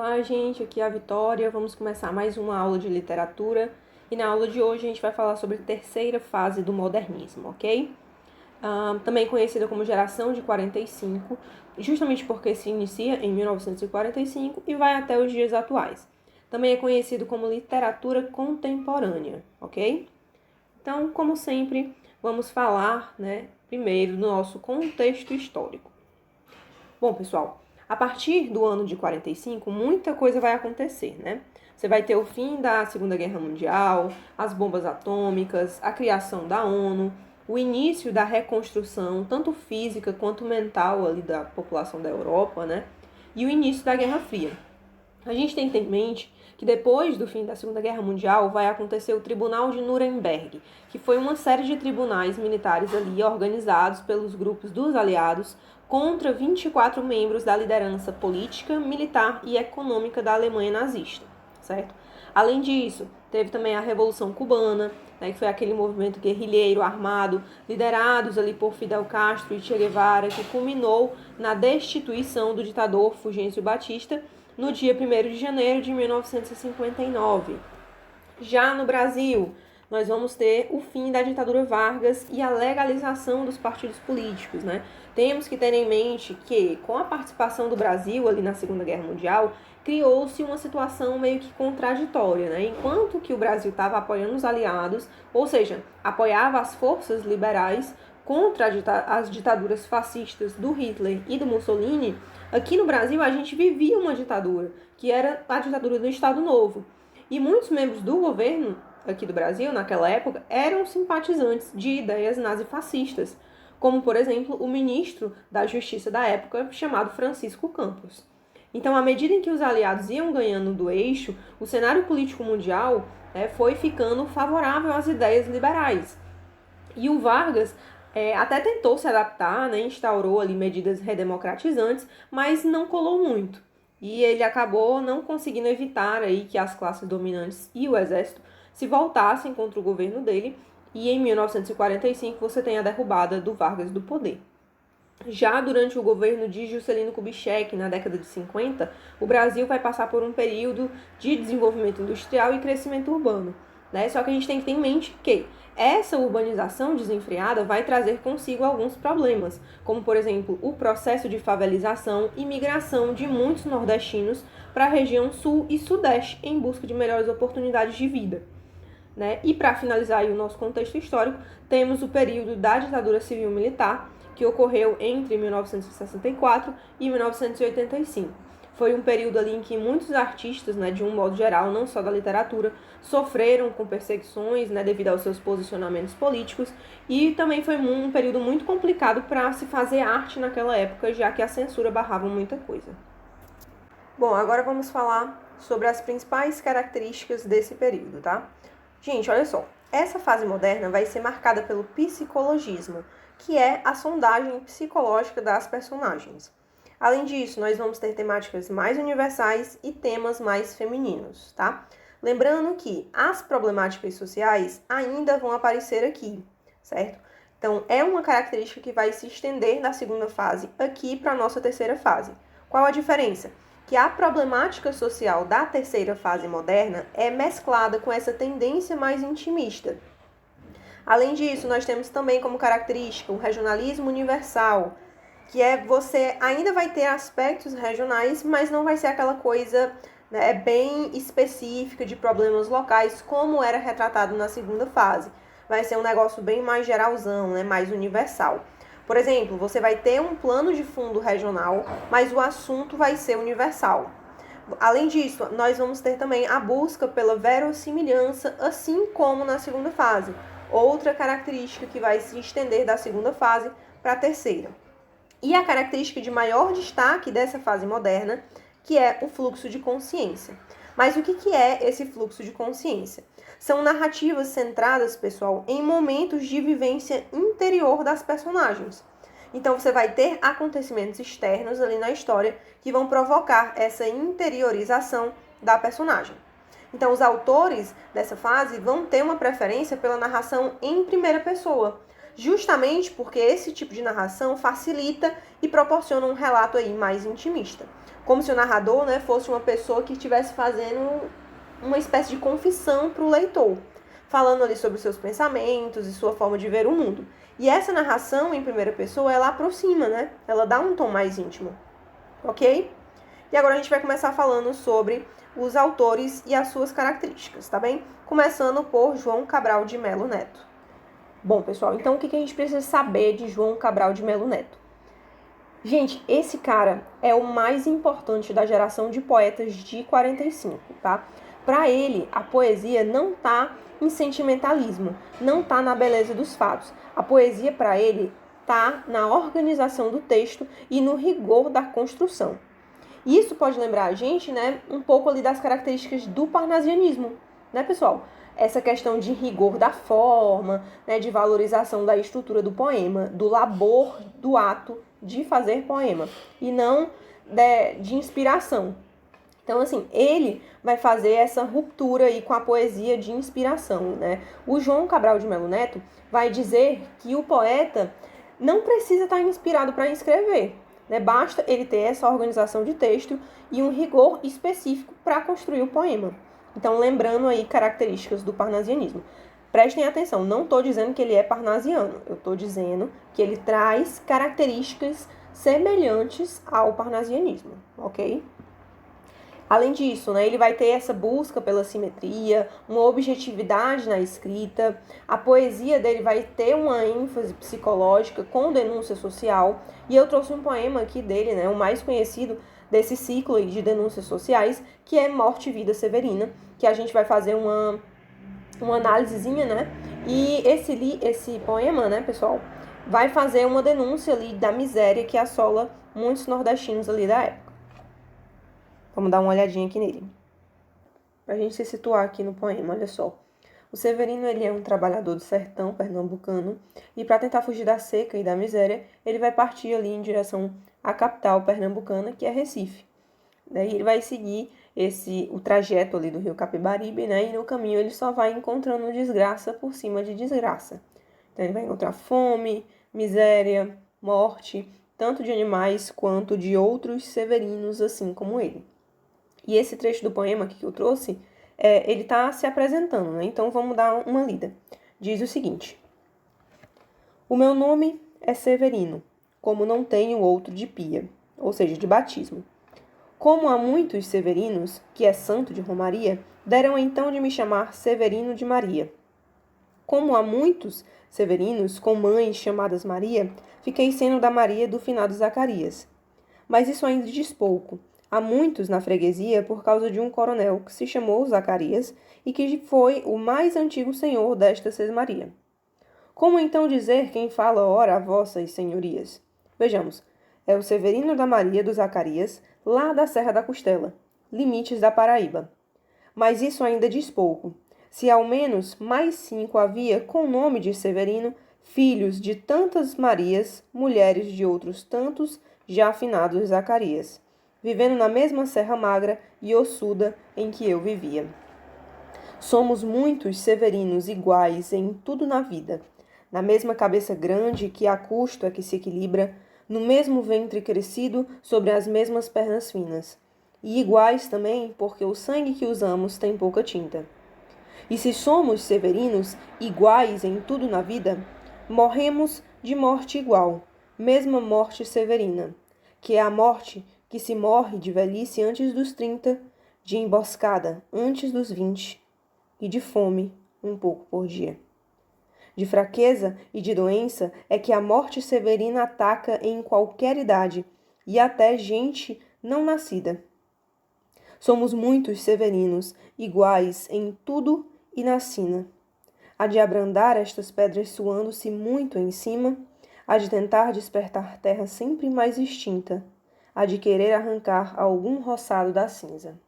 Olá, gente, aqui é a Vitória. Vamos começar mais uma aula de literatura e na aula de hoje a gente vai falar sobre a terceira fase do modernismo, ok? Também conhecida como geração de 45, justamente porque se inicia em 1945 e vai até os dias atuais. Também é conhecido como literatura contemporânea, ok? Então, como sempre, vamos falar, primeiro do nosso contexto histórico. Bom, pessoal, a partir do ano de 45, muita coisa vai acontecer, né? Você vai ter o fim da Segunda Guerra Mundial, as bombas atômicas, a criação da ONU, o início da reconstrução, tanto física quanto mental ali da população da Europa, né? E o início da Guerra Fria. A gente tem que ter em mente que depois do fim da Segunda Guerra Mundial vai acontecer o Tribunal de Nuremberg, que foi uma série de tribunais militares ali organizados pelos grupos dos aliados contra 24 membros da liderança política, militar e econômica da Alemanha nazista, certo? Além disso, teve também a Revolução Cubana, que foi aquele movimento guerrilheiro armado, liderados ali por Fidel Castro e Che Guevara, que culminou na destituição do ditador Fulgêncio Batista no dia 1º de janeiro de 1959. Já no Brasil, nós vamos ter o fim da ditadura Vargas e a legalização dos partidos políticos, né? Temos que ter em mente que, com a participação do Brasil ali na Segunda Guerra Mundial, criou-se uma situação meio que contraditória, né? Enquanto que o Brasil estava apoiando os aliados, ou seja, apoiava as forças liberais contra as ditaduras fascistas do Hitler e do Mussolini, aqui no Brasil a gente vivia uma ditadura, que era a ditadura do Estado Novo. E muitos membros do governo aqui do Brasil, naquela época, eram simpatizantes de ideias nazifascistas, como, por exemplo, o ministro da Justiça da época, chamado Francisco Campos. Então, à medida em que os aliados iam ganhando do eixo, o cenário político mundial foi ficando favorável às ideias liberais. E o Vargas até tentou se adaptar, instaurou ali medidas redemocratizantes, mas não colou muito. E ele acabou não conseguindo evitar aí que as classes dominantes e o exército se voltassem contra o governo dele, e em 1945 você tem a derrubada do Vargas do poder. Já durante o governo de Juscelino Kubitschek, na década de 50, o Brasil vai passar por um período de desenvolvimento industrial e crescimento urbano. Só que a gente tem que ter em mente que essa urbanização desenfreada vai trazer consigo alguns problemas, como, por exemplo, o processo de favelização e migração de muitos nordestinos para a região sul e sudeste em busca de melhores oportunidades de vida. E para finalizar aí o nosso contexto histórico, temos o período da ditadura civil-militar, que ocorreu entre 1964 e 1985. Foi um período ali em que muitos artistas, de um modo geral, não só da literatura, sofreram com perseguições, devido aos seus posicionamentos políticos, e também foi um período muito complicado para se fazer arte naquela época, já que a censura barrava muita coisa. Bom, agora vamos falar sobre as principais características desse período, tá? Gente, olha só, essa fase moderna vai ser marcada pelo psicologismo, que é a sondagem psicológica das personagens. Além disso, nós vamos ter temáticas mais universais e temas mais femininos, tá? Lembrando que as problemáticas sociais ainda vão aparecer aqui, certo? Então, é uma característica que vai se estender da segunda fase aqui para a nossa terceira fase. Qual a diferença? Que a problemática social da terceira fase moderna é mesclada com essa tendência mais intimista. Além disso, nós temos também como característica o regionalismo universal, que você ainda vai ter aspectos regionais, mas não vai ser aquela coisa bem específica de problemas locais, como era retratado na segunda fase. Vai ser um negócio bem mais geralzão, mais universal. Por exemplo, você vai ter um plano de fundo regional, mas o assunto vai ser universal. Além disso, nós vamos ter também a busca pela verossimilhança, assim como na segunda fase. Outra característica que vai se estender da segunda fase para a terceira. E a característica de maior destaque dessa fase moderna, que é o fluxo de consciência. Mas o que é esse fluxo de consciência? São narrativas centradas, pessoal, em momentos de vivência interior das personagens. Então, você vai ter acontecimentos externos ali na história que vão provocar essa interiorização da personagem. Então, os autores dessa fase vão ter uma preferência pela narração em primeira pessoa, justamente porque esse tipo de narração facilita e proporciona um relato aí mais intimista. Como se o narrador, né, fosse uma pessoa que estivesse fazendo uma espécie de confissão para o leitor, falando ali sobre os seus pensamentos e sua forma de ver o mundo. E essa narração em primeira pessoa, ela aproxima, né? Ela dá um tom mais íntimo, ok? E agora a gente vai começar falando sobre os autores e as suas características, tá bem? Começando por João Cabral de Melo Neto. Bom, pessoal, então o que a gente precisa saber de João Cabral de Melo Neto? Gente, esse cara é o mais importante da geração de poetas de 45, tá? Para ele, a poesia não tá em sentimentalismo, não tá na beleza dos fatos. A poesia, para ele, tá na organização do texto e no rigor da construção. Isso pode lembrar a gente, né, um pouco ali das características do parnasianismo, né, pessoal? Essa questão de rigor da forma, né, de valorização da estrutura do poema, do labor do ato de fazer poema, e não de inspiração. Então, assim, ele vai fazer essa ruptura aí com a poesia de inspiração, né? O João Cabral de Melo Neto vai dizer que o poeta não precisa estar inspirado para escrever, né? Basta ele ter essa organização de texto e um rigor específico para construir o poema. Então, lembrando aí características do parnasianismo. Prestem atenção, não estou dizendo que ele é parnasiano, eu estou dizendo que ele traz características semelhantes ao parnasianismo, ok? Além disso, né, ele vai ter essa busca pela simetria, uma objetividade na escrita. A poesia dele vai ter uma ênfase psicológica com denúncia social. E eu trouxe um poema aqui dele, né, o mais conhecido desse ciclo aí de denúncias sociais, que é Morte e Vida Severina, que a gente vai fazer uma análisezinha, né? E esse poema, né, pessoal, vai fazer uma denúncia ali da miséria que assola muitos nordestinos ali da época. Vamos dar uma olhadinha aqui nele. Pra gente se situar aqui no poema, olha só. O Severino, ele é um trabalhador do sertão pernambucano e para tentar fugir da seca e da miséria, ele vai partir ali em direção à capital pernambucana, que é Recife. Daí ele vai seguir o trajeto ali do rio Capibaribe, né? E no caminho ele só vai encontrando desgraça por cima de desgraça. Então ele vai encontrar fome, miséria, morte, tanto de animais quanto de outros severinos assim como ele. E esse trecho do poema que eu trouxe, ele está se apresentando, né? Então vamos dar uma lida. Diz o seguinte: o meu nome é Severino, como não tenho outro de pia, ou seja, de batismo. Como há muitos Severinos, que é santo de Romaria, deram então de me chamar Severino de Maria. Como há muitos Severinos com mães chamadas Maria, fiquei sendo da Maria do finado Zacarias. Mas isso ainda diz pouco. Há muitos na freguesia por causa de um coronel que se chamou Zacarias e que foi o mais antigo senhor desta sesmaria. Como então dizer quem fala ora a vossas senhorias? Vejamos, é o Severino da Maria do Zacarias, lá da Serra da Costela, limites da Paraíba. Mas isso ainda diz pouco. Se ao menos mais 5 havia com o nome de Severino, filhos de tantas Marias, mulheres de outros tantos já afinados Zacarias, vivendo na mesma serra magra e ossuda em que eu vivia. Somos muitos Severinos iguais em tudo na vida, na mesma cabeça grande que a custo é que se equilibra, no mesmo ventre crescido sobre as mesmas pernas finas, e iguais também porque o sangue que usamos tem pouca tinta. E se somos severinos iguais em tudo na vida, morremos de morte igual, mesma morte severina, que é a morte que se morre de velhice antes dos 30, de emboscada antes dos 20 e de fome um pouco por dia. De fraqueza e de doença é que a morte severina ataca em qualquer idade e até gente não nascida. Somos muitos severinos, iguais em tudo e na sina. Há de abrandar estas pedras suando-se muito em cima, há de tentar despertar terra sempre mais extinta, há de querer arrancar algum roçado da cinza.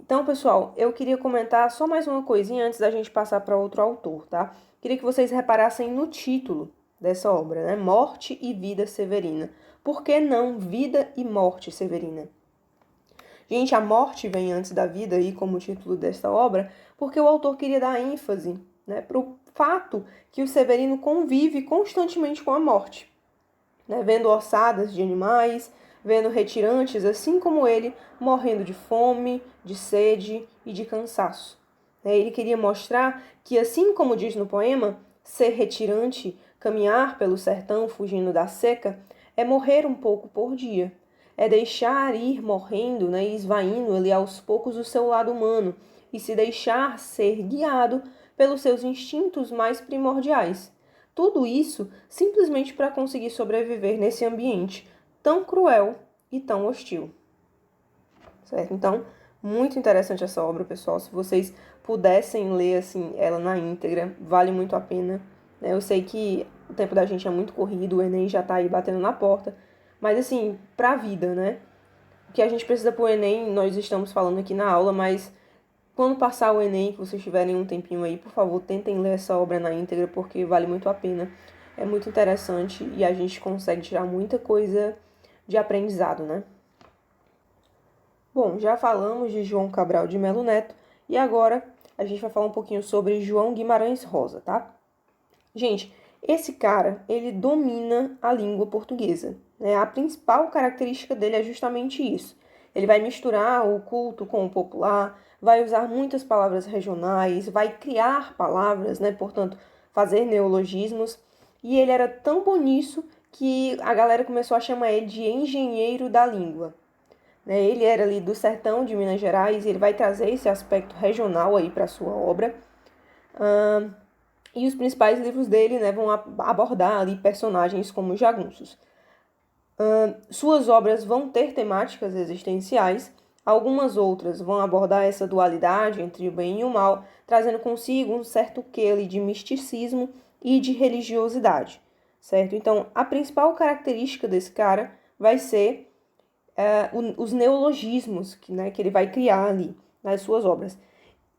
Então, pessoal, eu queria comentar só mais uma coisinha antes da gente passar para outro autor, tá? Queria que vocês reparassem no título dessa obra, né? Morte e Vida Severina. Por que não Vida e Morte Severina? Gente, a morte vem antes da vida aí como título desta obra, porque o autor queria dar ênfase né, para o fato que o Severino convive constantemente com a morte, né, vendo ossadas de animais, vendo retirantes, assim como ele, morrendo de fome, de sede e de cansaço. Ele queria mostrar que, assim como diz no poema, ser retirante, caminhar pelo sertão fugindo da seca, é morrer um pouco por dia. É deixar ir morrendo, né, e esvaindo ali aos poucos o seu lado humano e se deixar ser guiado pelos seus instintos mais primordiais. Tudo isso simplesmente para conseguir sobreviver nesse ambiente tão cruel e tão hostil. Certo? Então, muito interessante essa obra, pessoal. Se vocês pudessem ler assim ela na íntegra, vale muito a pena. Eu sei que o tempo da gente é muito corrido, o Enem já tá aí batendo na porta, mas assim, pra vida, né? O que a gente precisa pro Enem, nós estamos falando aqui na aula, mas quando passar o Enem, que vocês tiverem um tempinho aí, por favor, tentem ler essa obra na íntegra, porque vale muito a pena. É muito interessante e a gente consegue tirar muita coisa de aprendizado, né? Bom, já falamos de João Cabral de Melo Neto e agora a gente vai falar um pouquinho sobre João Guimarães Rosa, tá? Gente, esse cara, ele domina a língua portuguesa, né? A principal característica dele é justamente isso. Ele vai misturar o culto com o popular, vai usar muitas palavras regionais, vai criar palavras, né? Portanto, fazer neologismos. E ele era tão bom nisso que a galera começou a chamar ele de engenheiro da língua. Ele era ali do sertão de Minas Gerais e ele vai trazer esse aspecto regional aí para sua obra. E os principais livros dele, né, vão abordar ali personagens como jagunços. Suas obras vão ter temáticas existenciais, algumas outras vão abordar essa dualidade entre o bem e o mal, trazendo consigo um certo quê ali de misticismo e de religiosidade, certo? Então, a principal característica desse cara vai ser os neologismos que ele vai criar ali nas suas obras.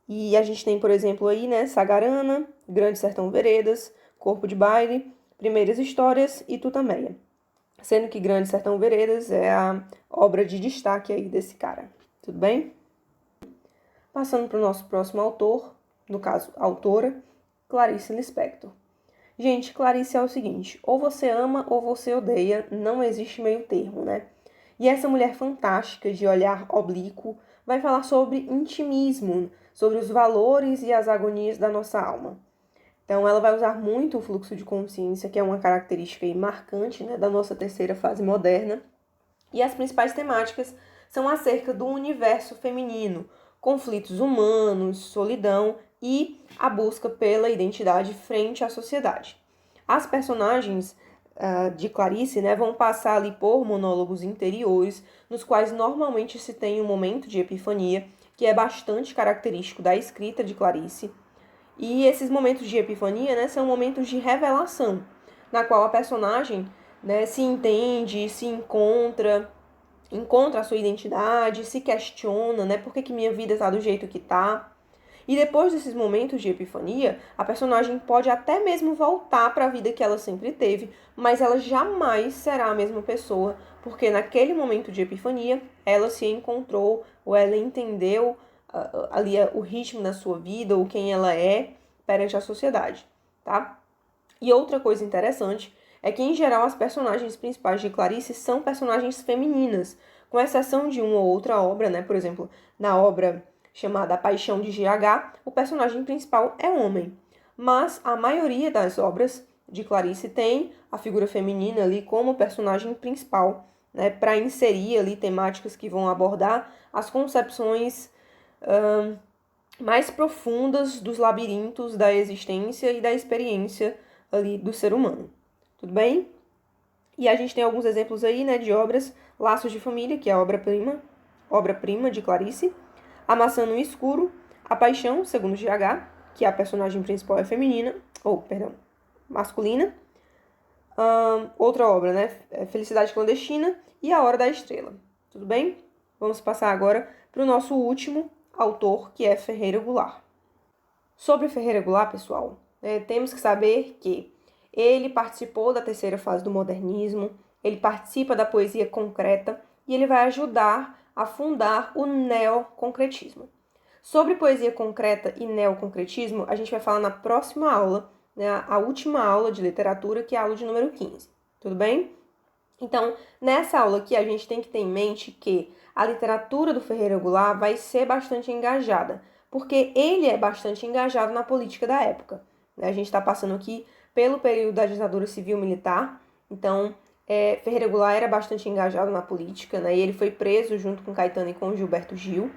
E a gente tem, por exemplo, aí, né, Sagarana, Grande Sertão Veredas, Corpo de Baile, Primeiras Histórias e Tutameia. Sendo que Grande Sertão Veredas é a obra de destaque aí desse cara. Tudo bem? Passando para o nosso próximo autor, no caso, autora, Clarice Lispector. Gente, Clarice é o seguinte, ou você ama ou você odeia, não existe meio termo, né? E essa mulher fantástica de olhar oblíquo vai falar sobre intimismo, sobre os valores e as agonias da nossa alma. Então, ela vai usar muito o fluxo de consciência, que é uma característica aí marcante, né, da nossa terceira fase moderna. E as principais temáticas são acerca do universo feminino, conflitos humanos, solidão e a busca pela identidade frente à sociedade. As personagens de Clarice, né, vão passar ali por monólogos interiores, nos quais normalmente se tem um momento de epifania, que é bastante característico da escrita de Clarice. E esses momentos de epifania, né, são momentos de revelação, na qual a personagem, né, se entende, se encontra a sua identidade, se questiona, né, por que minha vida está do jeito que está. E depois desses momentos de epifania, a personagem pode até mesmo voltar para a vida que ela sempre teve, mas ela jamais será a mesma pessoa, porque naquele momento de epifania, ela se encontrou, ou ela entendeu ali o ritmo da sua vida, ou quem ela é perante a sociedade, tá? E outra coisa interessante é que, em geral, as personagens principais de Clarice são personagens femininas, com exceção de uma ou outra obra, né? Por exemplo, na obra chamada A Paixão de GH, o personagem principal é homem. Mas a maioria das obras de Clarice tem a figura feminina ali como personagem principal, né? Para inserir ali temáticas que vão abordar as concepções mais profundas dos labirintos da existência e da experiência ali do ser humano. Tudo bem? E a gente tem alguns exemplos aí, né, de obras. Laços de Família, que é a obra-prima de Clarice. A Maçã no Escuro. A Paixão, segundo GH, que a personagem principal é feminina, masculina. Outra obra, né, Felicidade Clandestina e A Hora da Estrela. Tudo bem? Vamos passar agora para o nosso último autor, que é Ferreira Goulart. Sobre Ferreira Goulart, pessoal, temos que saber que ele participou da terceira fase do modernismo, ele participa da poesia concreta e ele vai ajudar a fundar o neoconcretismo. Sobre poesia concreta e neoconcretismo, a gente vai falar na próxima aula, né, a última aula de literatura, que é a aula de número 15. Tudo bem? Então, nessa aula aqui, a gente tem que ter em mente que a literatura do Ferreira Goulart vai ser bastante engajada, porque ele é bastante engajado na política da época. A gente está passando aqui pelo período da ditadura civil-militar, então Ferreira Goulart era bastante engajado na política, né? E ele foi preso junto com Caetano e com Gilberto Gil.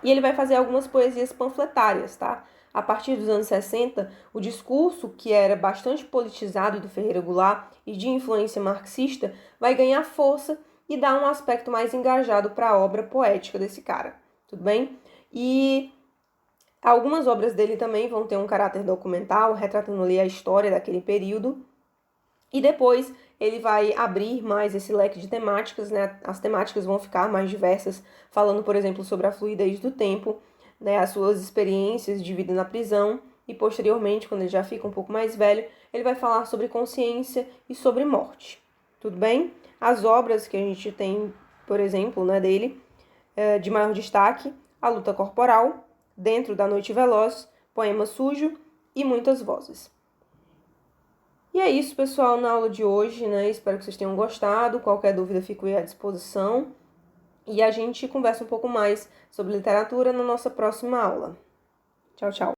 E ele vai fazer algumas poesias panfletárias, tá? A partir dos anos 60, o discurso, que era bastante politizado do Ferreira Goulart e de influência marxista, vai ganhar força e dar um aspecto mais engajado para a obra poética desse cara, tudo bem? E algumas obras dele também vão ter um caráter documental, retratando ali a história daquele período. E depois ele vai abrir mais esse leque de temáticas, né? As temáticas vão ficar mais diversas, falando, por exemplo, sobre a fluidez do tempo, né? As suas experiências de vida na prisão. E posteriormente, quando ele já fica um pouco mais velho, ele vai falar sobre consciência e sobre morte. Tudo bem? As obras que a gente tem, por exemplo, né, dele, de maior destaque, A Luta Corporal, Dentro da Noite Veloz, Poema Sujo e Muitas Vozes. E é isso, pessoal, na aula de hoje, né? Espero que vocês tenham gostado. Qualquer dúvida, fico aí à disposição. E a gente conversa um pouco mais sobre literatura na nossa próxima aula. Tchau, tchau.